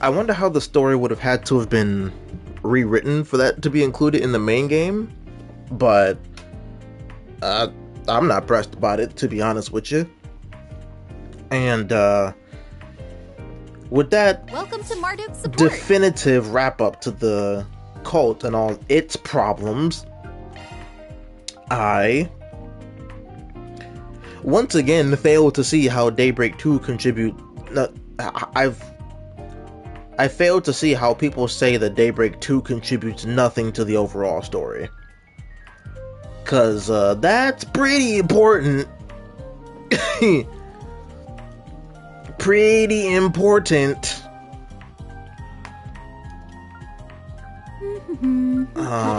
I wonder how the story would have had to have been rewritten for that to be included in the main game, but I'm not pressed about it, to be honest with you. And with that Welcome to Marduk's support. definitive wrap up to the cult and all its problems, I once again failed to see how Daybreak 2 contribute. I failed to see how people say that Daybreak 2 contributes nothing to the overall story. Cause that's pretty important. Pretty important. Let me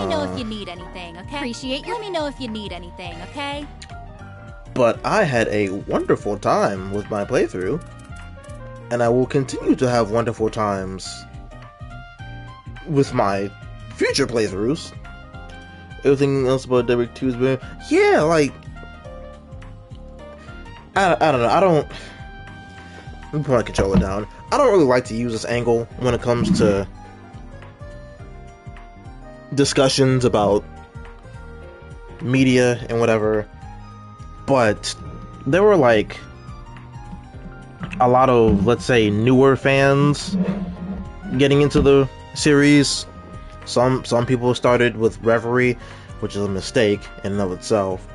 know if you need anything, okay? Appreciate you. Let me know if you need anything, okay? But I had a wonderful time with my playthrough, and I will continue to have wonderful times with my future playthroughs. Everything else about Daybreak 2 is been, yeah, like, I don't know, let me put my controller down. I don't really like to use this angle when it comes to discussions about media and whatever, but there were like a lot of, let's say, newer fans getting into the series. Some people started with Reverie, which is a mistake in and of itself.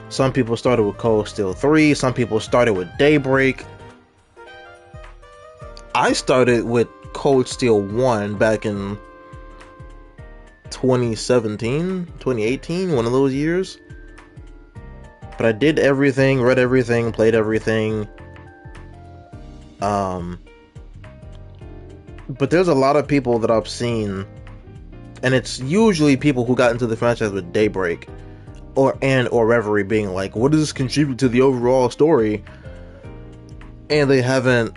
Some people started with Cold Steel 3, some people started with Daybreak. I started with Cold Steel 1 back in 2017, 2018, one of those years. But I did everything, read everything, played everything. But there's a lot of people that I've seen, and it's usually people who got into the franchise with Daybreak or Reverie, being like, what does this contribute to the overall story? And they haven't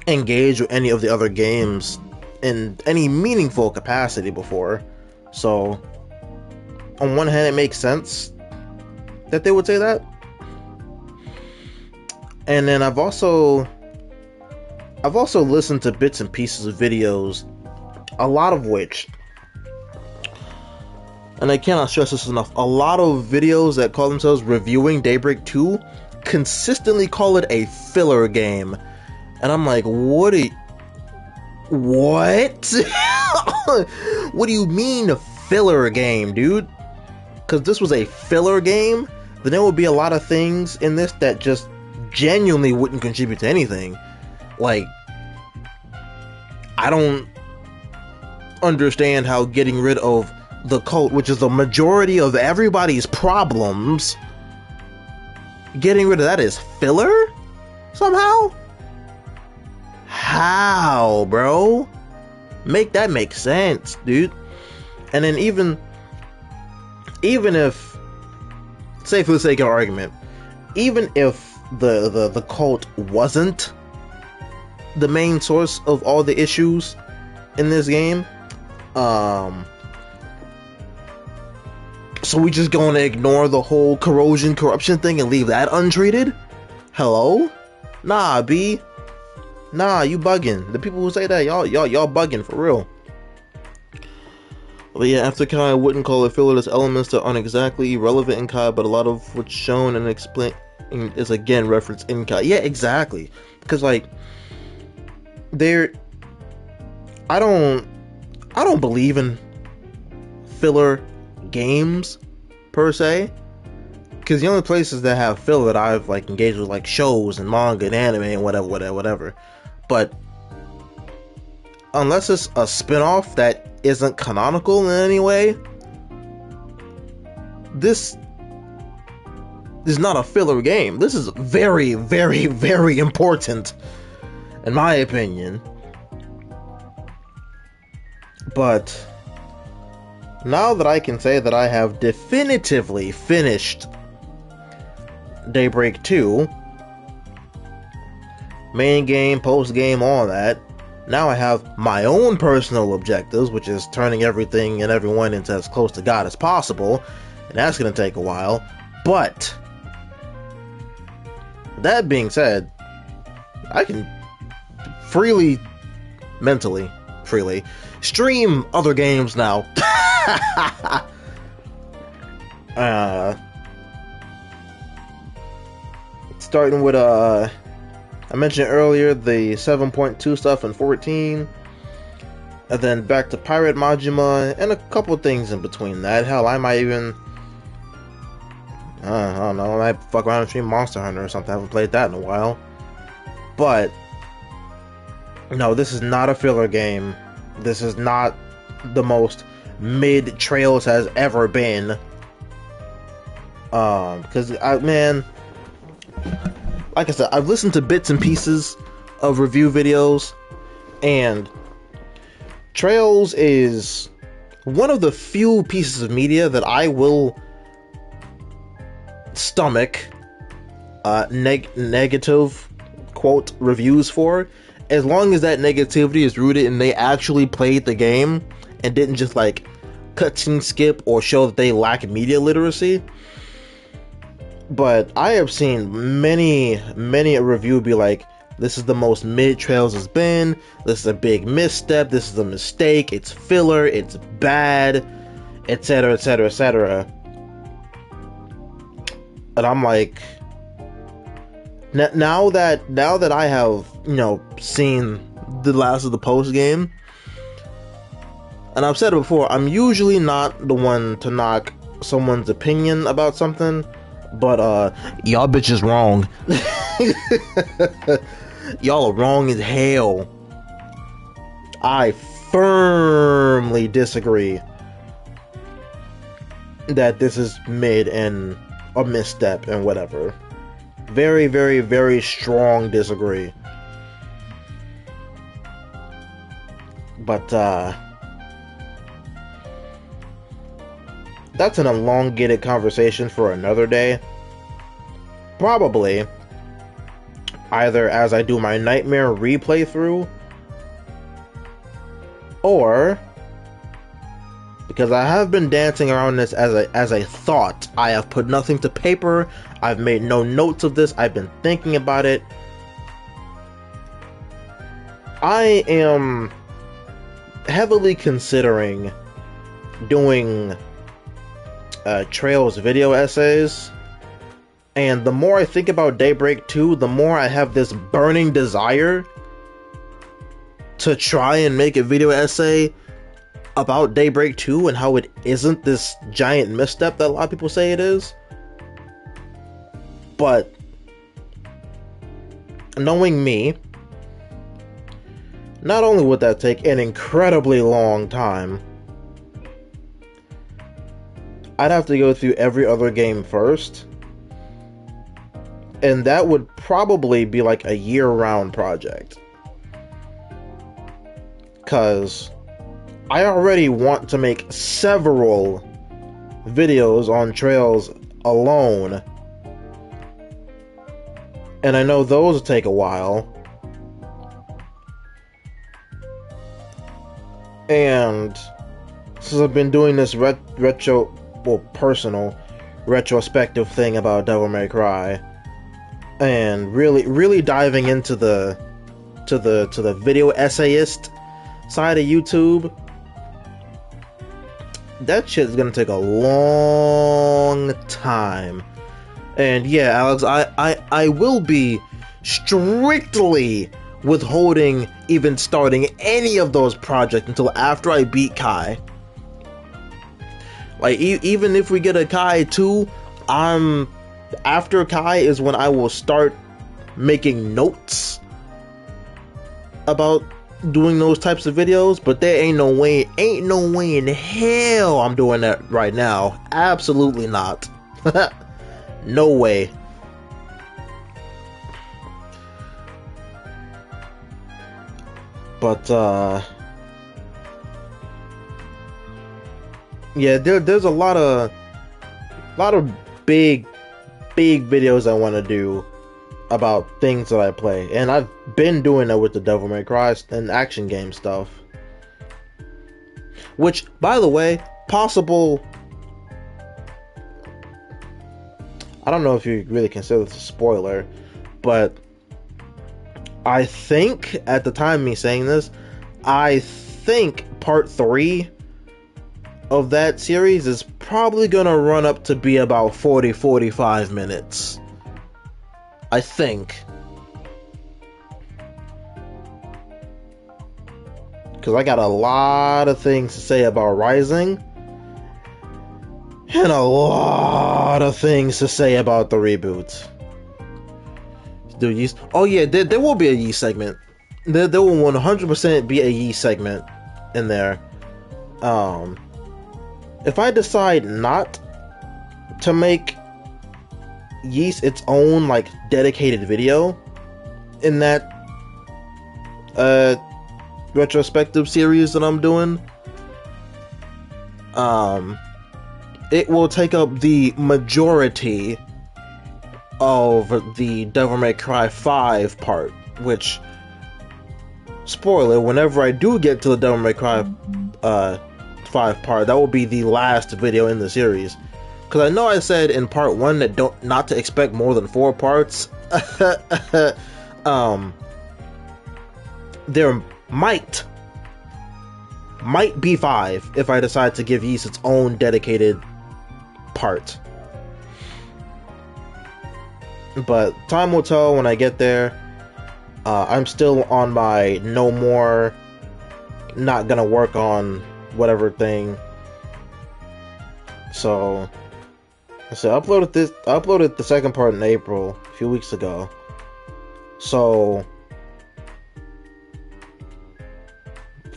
engaged with any of the other games in any meaningful capacity before. So on one hand, it makes sense that they would say that. And then I've also listened to bits and pieces of videos, a lot of which, and I cannot stress this enough, a lot of videos that call themselves reviewing Daybreak 2 consistently call it a filler game. And I'm like, what? What do you mean a filler game, dude? Because this was a filler game, then there would be a lot of things in this that just genuinely wouldn't contribute to anything. Like, I don't understand how getting rid of the cult, which is the majority of everybody's problems, getting rid of that is filler? Somehow? How, bro? Make that make sense, dude. And then even if, say for the sake of argument, even if the cult wasn't the main source of all the issues in this game, so we just gonna ignore the whole corrosion corruption thing and leave that untreated? Hello? Nah, B. Nah, you bugging. The people who say that, y'all bugging for real. But yeah, after Kai, I wouldn't call it filler. There's elements that aren't exactly relevant in Kai, but a lot of what's shown and explained is again referenced in Kai. Yeah, exactly. Because like, I don't believe in filler games per se, because the only places that have filler that I've like engaged with, like shows and manga and anime and whatever. But unless it's a spin-off that isn't canonical in any way, this is not a filler game. This is very, very, very important, in my opinion. But now that I can say that I have definitively finished Daybreak 2, main game, post game, all that, now I have my own personal objectives, which is turning everything and everyone into as close to God as possible, and that's going to take a while. But that being said, I can freely, mentally, freely, stream other games now. Starting with, I mentioned earlier, the 7.2 stuff in 14, and then back to Pirate Majima, and a couple things in between that. Hell, I might even, I don't know, I might fuck around and stream Monster Hunter or something. I haven't played that in a while. But, no, this is not a filler game. This is not the most mid Trails has ever been. Because, man, like I said, I've listened to bits and pieces of review videos, and Trails is one of the few pieces of media that I will stomach negative quote reviews for, as long as that negativity is rooted in they actually played the game and didn't just like cutscene skip or show that they lack media literacy. But I have seen many a review be like, this is the most mid Trails has been, this is a big misstep, this is a mistake, it's filler, it's bad, etc, etc, etc. And I'm like, now that I have, seen the last of the post game, and I've said it before, I'm usually not the one to knock someone's opinion about something, but y'all bitches wrong. Y'all are wrong as hell. I firmly disagree that this is mid and a misstep and whatever. Very, very, very strong disagree. But that's an elongated conversation for another day. Probably either as I do my Nightmare replay through, or because I have been dancing around this as a thought. I have put nothing to paper. I've made no notes of this. I've been thinking about it. I am heavily considering doing Trails video essays, and the more I think about Daybreak 2, the more I have this burning desire to try and make a video essay about Daybreak 2 and how it isn't this giant misstep that a lot of people say it is. But knowing me, not only would that take an incredibly long time, I'd have to go through every other game first, and that would probably be like a year-round project. Cause I already want to make several videos on Trails alone, and I know those will take a while. And since I've been doing this personal retrospective thing about Devil May Cry, and really diving into the video essayist side of YouTube, that shit is gonna take a long time. And yeah, Alex, I will be strictly withholding even starting any of those projects until after I beat Kai. Like, even if we get a Kai 2, after Kai is when I will start making notes about doing those types of videos, but there ain't no way in hell I'm doing that right now. Absolutely not. No way. But yeah, there's a lot of big videos I want to do about things that I play, and I've been doing that with the Devil May Cry and action game stuff. Which, by the way, possible. I don't know if you really consider this a spoiler, but I think, at the time of me saying this, I think part 3 of that series is probably gonna run up to be about 40-45 minutes. I think. Because I got a lot of things to say about Rising, and a lot of things to say about the reboot. Do Yeast? Oh yeah, there will be a Yeast segment. There will 100% be a Yeast segment in there. If I decide not to make Yeast its own like dedicated video in that retrospective series that I'm doing, it will take up the majority of the Devil May Cry 5 part, which, spoiler, whenever I do get to the Devil May Cry 5 part, that will be the last video in the series. Because I know I said in part 1 that not to expect more than 4 parts. There might be 5 if I decide to give Yeast its own dedicated part. But time will tell when I get there. I'm still on my no more, not gonna work on whatever thing. So I uploaded the second part in April, a few weeks ago. So,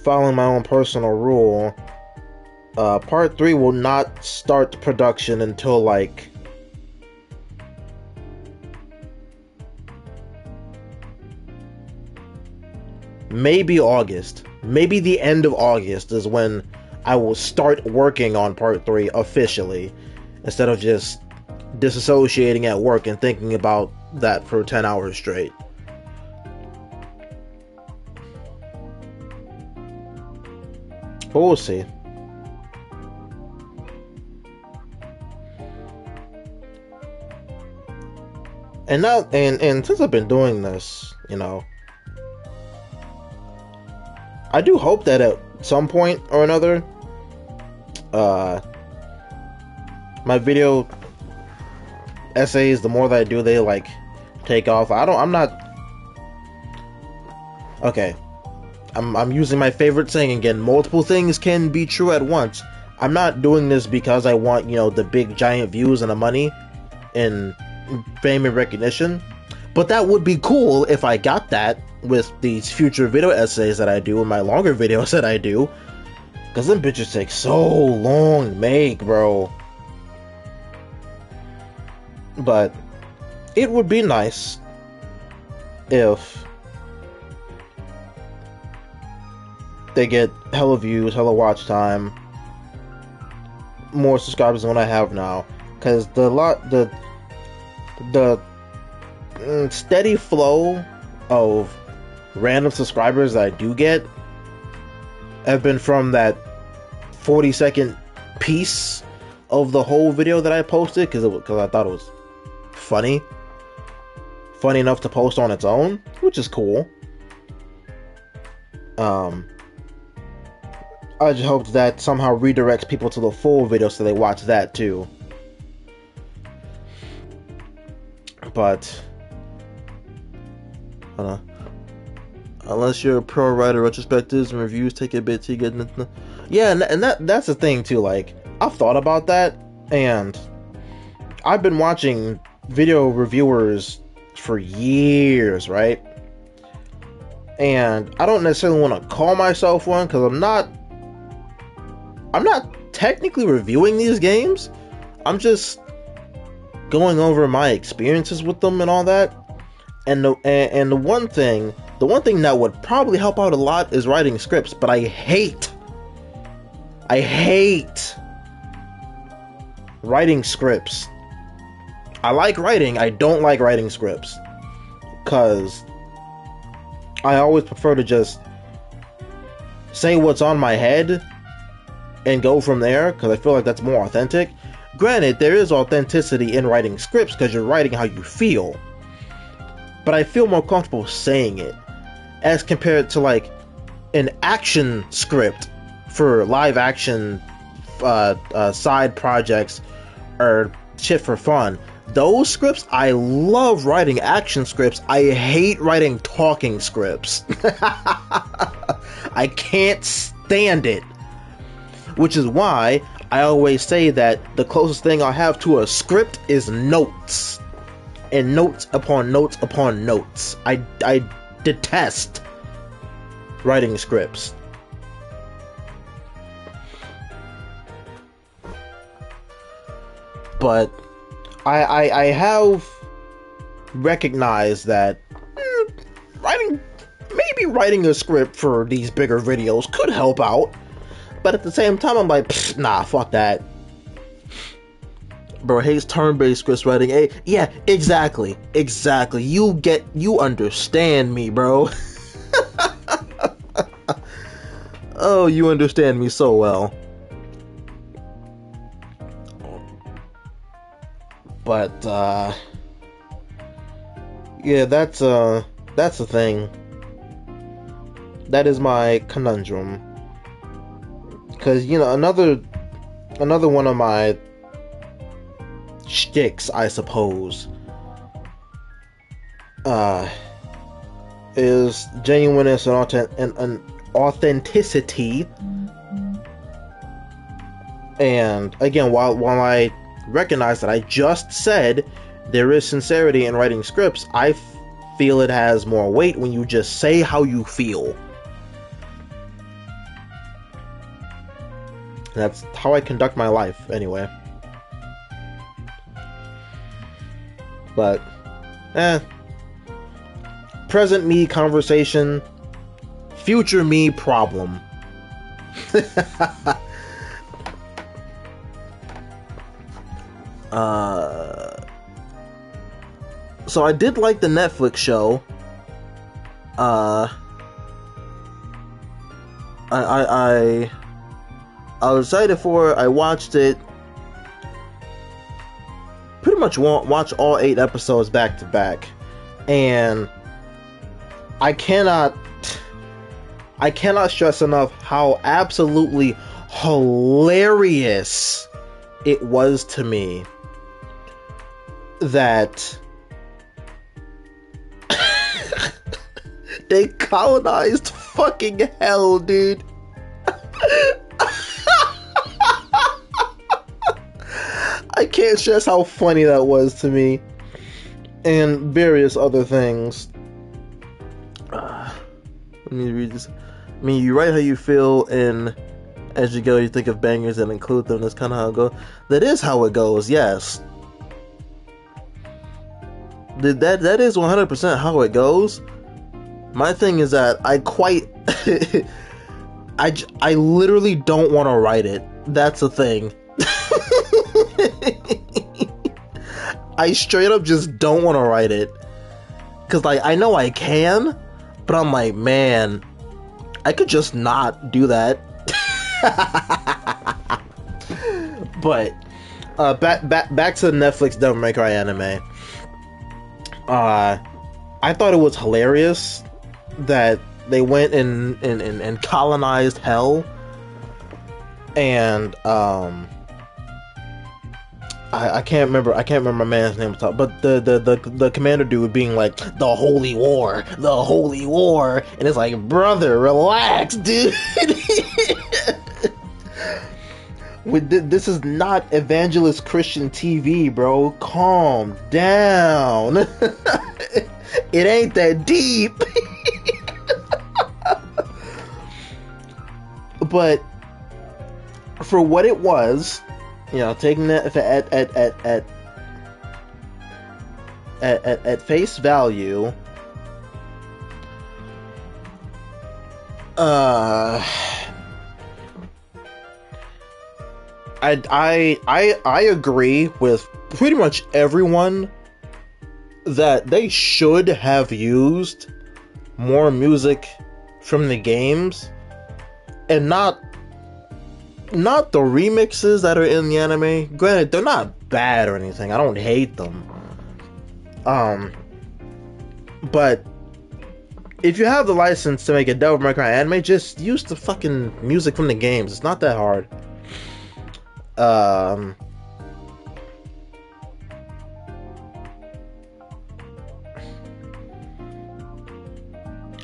following my own personal rule, part 3 will not start production until like maybe August. Maybe the end of August is when I will start working on part 3 officially, instead of just disassociating at work and thinking about that for 10 hours straight. But we'll see. And now, and since I've been doing this, you know, I do hope that at some point or another, my video essays, the more that I do, they like take off. Okay. I'm using my favorite saying again. Multiple things can be true at once. I'm not doing this because I want, you know, the big giant views and the money and fame and recognition. But that would be cool if I got that with these future video essays that I do and my longer videos that I do. Because them bitches take so long to make, bro. But it would be nice if they get hella views, hella watch time, more subscribers than what I have now. Because the steady flow of random subscribers that I do get have been from that 40-second piece of the whole video that I posted, because I thought it was funny enough to post on its own, which is cool. I just hope that somehow redirects people to the full video so they watch that too. But unless you're a pro writer, retrospectives and reviews take a bit to get into. Yeah, and that's the thing too. Like, I've thought about that, and I've been watching video reviewers for years, right? And I don't necessarily want to call myself one, because I'm not technically reviewing these games. I'm just going over my experiences with them and all that. And the one thing that would probably help out a lot is writing scripts, but I hate writing scripts. I like writing, I don't like writing scripts, because I always prefer to just say what's on my head and go from there, because I feel like that's more authentic. Granted, there is authenticity in writing scripts, because you're writing how you feel. but I feel more comfortable saying it as compared to like an action script for live action side projects or shit for fun. Those scripts, I love writing action scripts. I hate writing talking scripts. I can't stand it. Which is why I always say that the closest thing I have to a script is notes. And notes upon notes upon notes. I detest writing scripts. But I have recognized that writing a script for these bigger videos could help out. But at the same time, I'm like, nah, fuck that. Bro hates turn-based script writing. Hey, yeah, exactly. You understand me, bro. Oh, you understand me so well. But, yeah, that's the thing. That is my conundrum. Because, you know, another one of my shticks, I suppose, is genuineness and authenticity. And again, while I recognize that I just said there is sincerity in writing scripts, I feel it has more weight when you just say how you feel. That's how I conduct my life, anyway. But, present me conversation, future me problem. So I did like the Netflix show. I was excited for it. I watched it. Pretty much watch all 8 episodes back to back, and I cannot stress enough how absolutely hilarious it was to me that they colonized fucking hell, dude. I can't stress how funny that was to me, and various other things. Let me read this. I mean, you write how you feel, and as you go, you think of bangers and include them. That's kind of how it goes. That is how it goes, yes. That is 100% how it goes. My thing is that I literally don't want to write it. That's the thing. I straight up just don't want to write it. Cause like, I know I can, but I'm like, man, I could just not do that. But, back to the Netflix Devil May Cry anime. I thought it was hilarious that they went and colonized hell, and I can't remember my man's name, but the commander dude being like, the holy war, and it's like, brother, relax, dude. This is not evangelist Christian TV, bro. Calm down. It ain't that deep. But for what it was, you know, taking that at face value, I agree with pretty much everyone that they should have used more music from the games, and not the remixes that are in the anime. Granted, they're not bad or anything. I don't hate them. But if you have the license to make a Devil May Cry anime, just use the fucking music from the games. It's not that hard.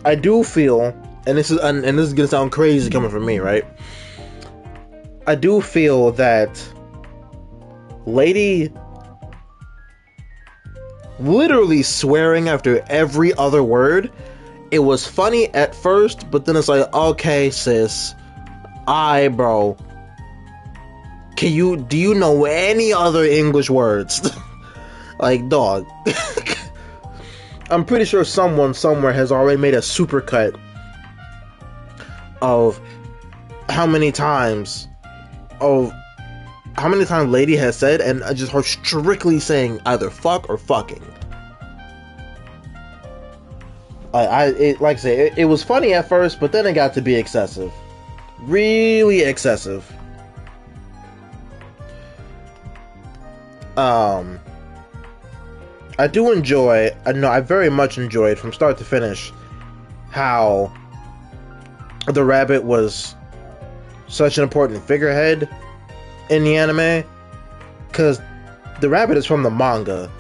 I do feel, and this is gonna sound crazy coming from me, right? I do feel that Lady literally swearing after every other word. It was funny at first, but then it's like, okay, sis, bro, do you know any other English words? Like, dog. I'm pretty sure someone somewhere has already made a supercut of how many times Lady has said, and I just her strictly saying either fuck or fucking. Like I say, it was funny at first, but then it got to be excessive, really excessive. I do enjoy. I very much enjoyed from start to finish how the rabbit was such an important figurehead in the anime, because the rabbit is from the manga,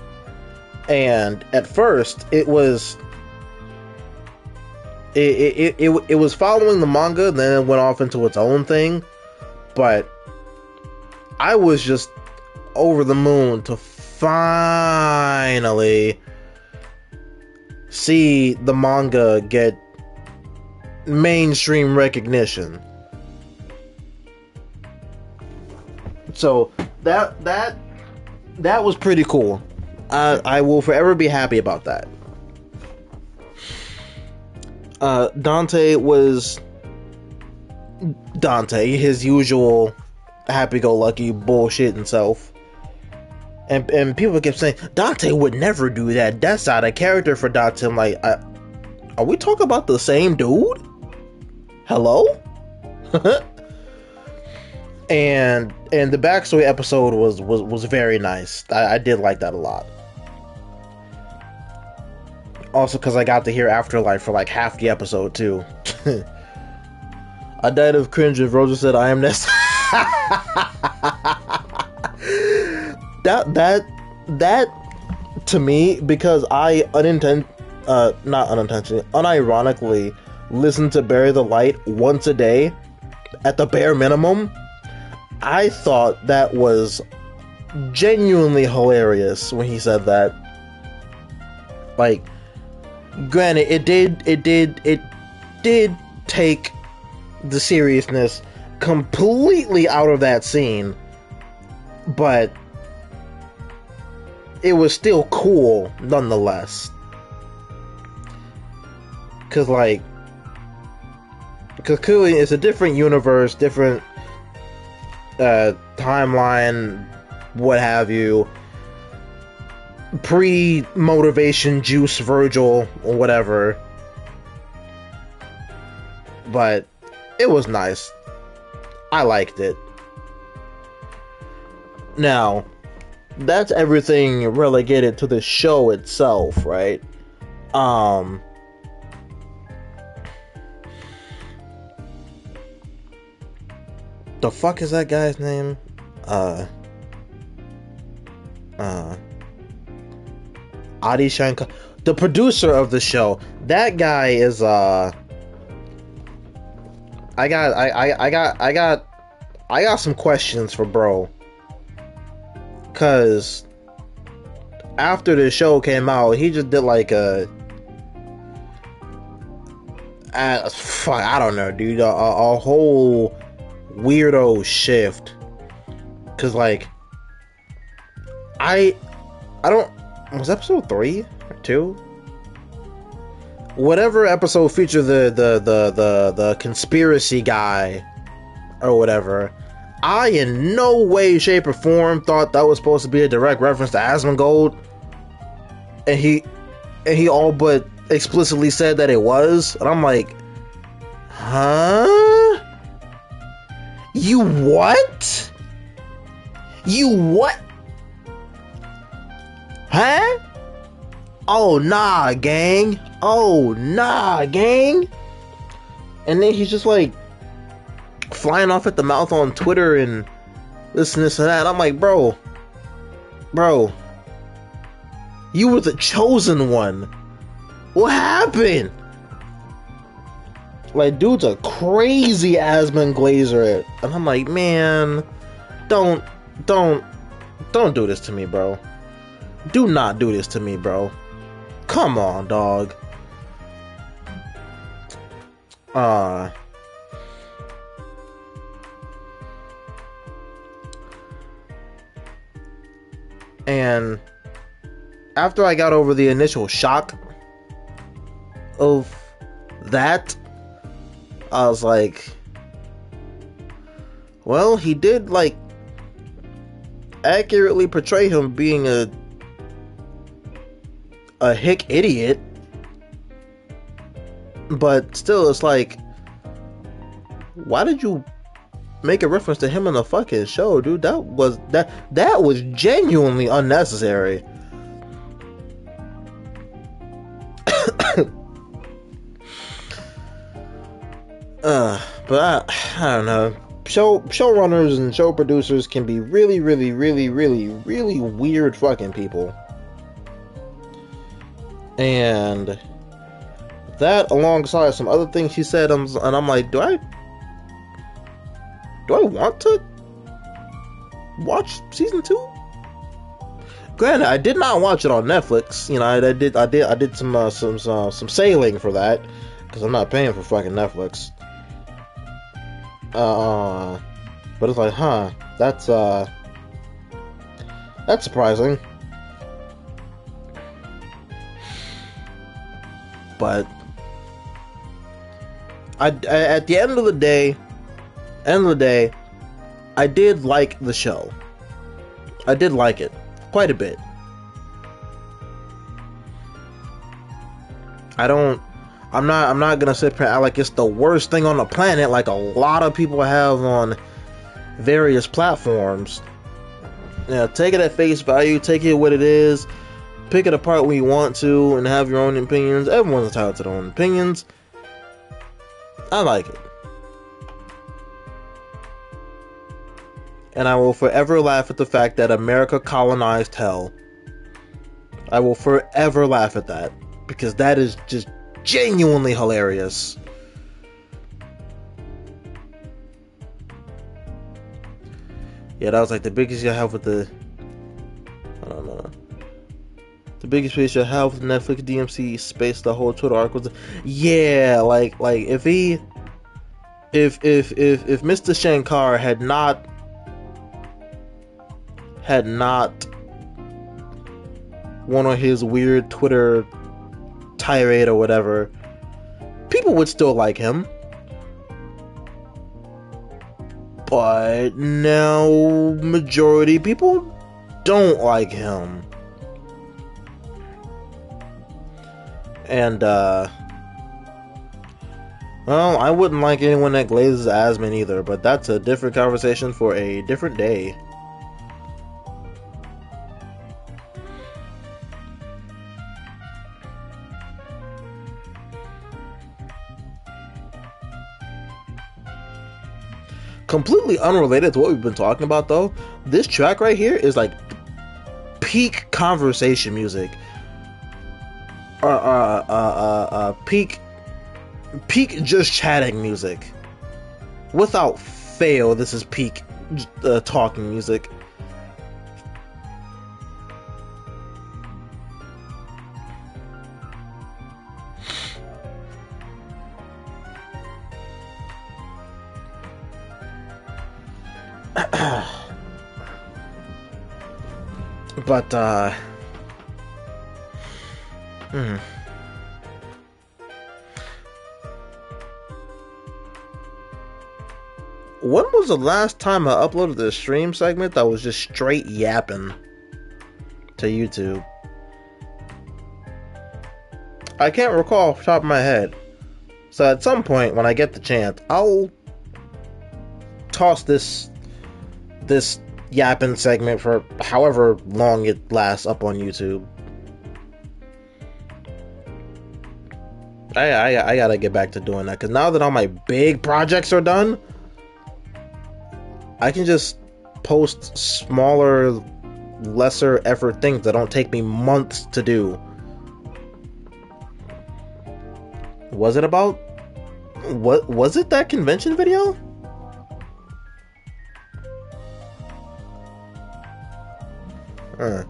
and at first it was following the manga, then it went off into its own thing. But I was just over the moon to finally see the manga get mainstream recognition. So that was pretty cool. I will forever be happy about that. Dante was Dante, his usual happy-go-lucky bullshit himself. And people kept saying, Dante would never do that. That's out of character for Dante. I'm like, are we talking about the same dude? Hello? and the backstory episode was very nice. I did like that a lot. Also, because I got to hear Afterlife for like half the episode too. I died of cringe if Rosa said I am this. that to me, because I unironically listen to Bury the Light once a day at the bare minimum, I thought that was genuinely hilarious when he said that. Like, granted, it did take the seriousness completely out of that scene, but it was still cool nonetheless. Because clearly it's a different universe, different timeline, what have you. Pre-motivation juice Virgil or whatever. But it was nice. I liked it. Now, that's everything relegated to the show itself, right? The fuck is that guy's name? Adi Shankar, the producer of the show. That guy is I got some questions for bro. Cause after the show came out, he just did like I don't know, dude, a whole weirdo shift. Cause like I don't, was episode 3 or 2? Whatever episode featured the conspiracy guy or whatever, I in no way, shape, or form thought that was supposed to be a direct reference to Asmongold, and he all but explicitly said that it was, and I'm like, huh? You what? You what? Huh? oh nah, gang. Oh nah, gang. And then he's just like flying off at the mouth on Twitter and this and that. I'm like, bro, you were the chosen one. What happened? Like, dude's a crazy Asmund Glazer, and I'm like, man, don't do this to me, bro. Do not do this to me, bro. Come on, dog. And after I got over the initial shock of that, I was like, well, he did like accurately portray him being a hick idiot, but still, it's like, why did you make a reference to him in the fucking show, dude? That was genuinely unnecessary. But I don't know. Showrunners and show producers can be really weird fucking people. And that, alongside some other things he said, and I'm like, do I want to watch season 2? Granted, I did not watch it on Netflix. You know, I did some sailing for that, because I'm not paying for fucking Netflix. But it's like, that's surprising. But at the end of the day, I did like the show. I did like it quite a bit. I'm not gonna sit here and act like it's the worst thing on the planet, like a lot of people have on various platforms. Yeah, take it at face value, take it what it is, pick it apart when you want to, and have your own opinions. Everyone's entitled to their own opinions. I like it. And I will forever laugh at the fact that America colonized hell. I will forever laugh at that, because that is just genuinely hilarious. Yeah, that was like the biggest you have with the... I don't know. The biggest space you have with Netflix DMC space, the whole Twitter arc was... Yeah, like if Mr. Shankar had not went on his weird Twitter tirade or whatever, people would still like him. But now majority people don't like him. And well, I wouldn't like anyone that glazes Asmund either, but that's a different conversation for a different day. Completely unrelated to what we've been talking about, though, this track right here is like peak conversation music. Peak just chatting music. Without fail, this is peak talking music. But when was the last time I uploaded the stream segment that was just straight yapping to YouTube? I can't recall off the top of my head. So at some point when I get the chance, I'll toss this yapping segment for however long it lasts up on YouTube. I gotta get back to doing that, because now that all my big projects are done, I can just post smaller, lesser effort things that don't take me months to do. Was it about... What was it, that convention video? Huh.